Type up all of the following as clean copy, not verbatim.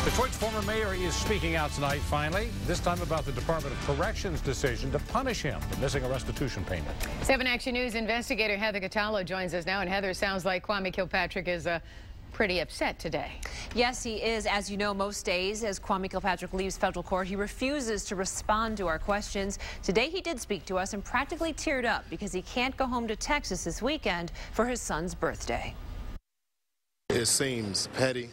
Detroit's former mayor is speaking out tonight, finally, this time about the Department of Corrections' decision to punish him for missing a restitution payment. 7 Action News investigator Heather Catallo joins us now. And Heather, sounds like Kwame Kilpatrick is pretty upset today. Yes, he is. As you know, most days as Kwame Kilpatrick leaves federal court, he refuses to respond to our questions. Today he did speak to us and practically teared up because he can't go home to Texas this weekend for his son's birthday. It seems petty.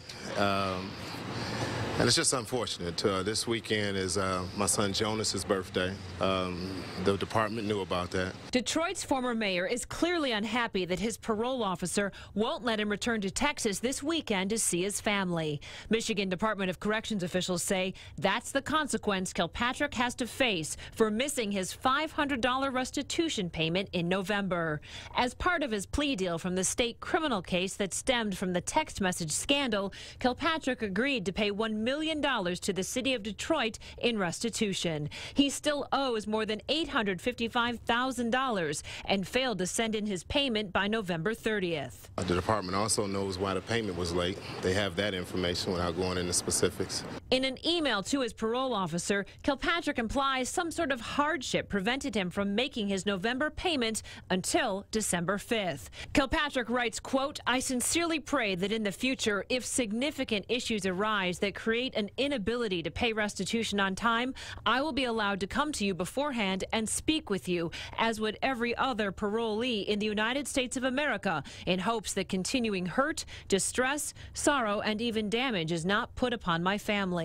And it's just unfortunate. This weekend is my son Jonas's birthday. The department knew about that. Detroit's former mayor is clearly unhappy that his parole officer won't let him return to Texas this weekend to see his family. Michigan Department of Corrections officials say that's the consequence Kilpatrick has to face for missing his $500 restitution payment in November. As part of his plea deal from the state criminal case that stemmed from the text message scandal, Kilpatrick agreed to pay $1 million to the city of Detroit in restitution. He still owes more than $855,000 and failed to send in his payment by November 30th. The department also knows why the payment was late. They have that information without going into specifics. In an email to his parole officer, Kilpatrick implies some sort of hardship prevented him from making his November payment until December 5th. Kilpatrick writes, quote, "I sincerely pray that in the future, if significant issues arise that create an inability to pay restitution on time, I will be allowed to come to you beforehand and speak with you, as would every other parolee in the United States of America, in hopes that continuing hurt, distress, sorrow, and even damage is not put upon my family."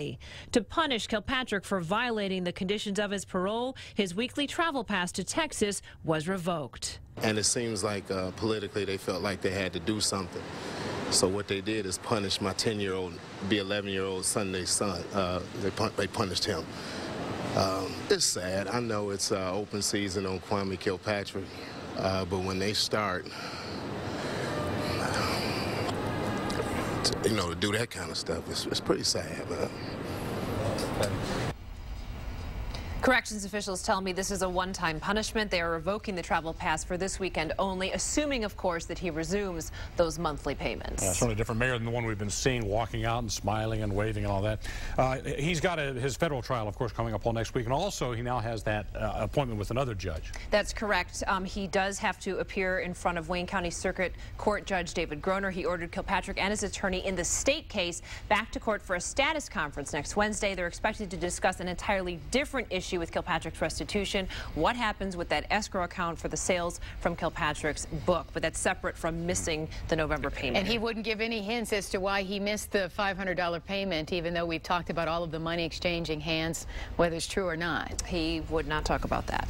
To punish Kilpatrick for violating the conditions of his parole, his weekly travel pass to Texas was revoked. And it seems like politically they felt like they had to do something. So what they did is punish my 10-year-old, be 11-year-old Sunday's son. They punished him. It's sad. I know it's open season on Kwame Kilpatrick, but when they start, to do that kind of stuff, it's pretty sad, man. Corrections officials tell me this is a one-time punishment. They are revoking the travel pass for this weekend only, assuming, of course, that he resumes those monthly payments. Yeah, certainly a different mayor than the one we've been seeing, walking out and smiling and waving and all that. He's got his federal trial, of course, coming up all next week, and also he now has that appointment with another judge. That's correct. He does have to appear in front of Wayne County Circuit Court Judge David Groner. He ordered Kilpatrick and his attorney in the state case back to court for a status conference next Wednesday. They're expected to discuss an entirely different issue with Kilpatrick's restitution, what happens with that escrow account for the sales from Kilpatrick's book, but that's separate from missing the November payment. And he wouldn't give any hints as to why he missed the $500 payment, even though we've talked about all of the money exchanging hands, whether it's true or not. He would not talk about that.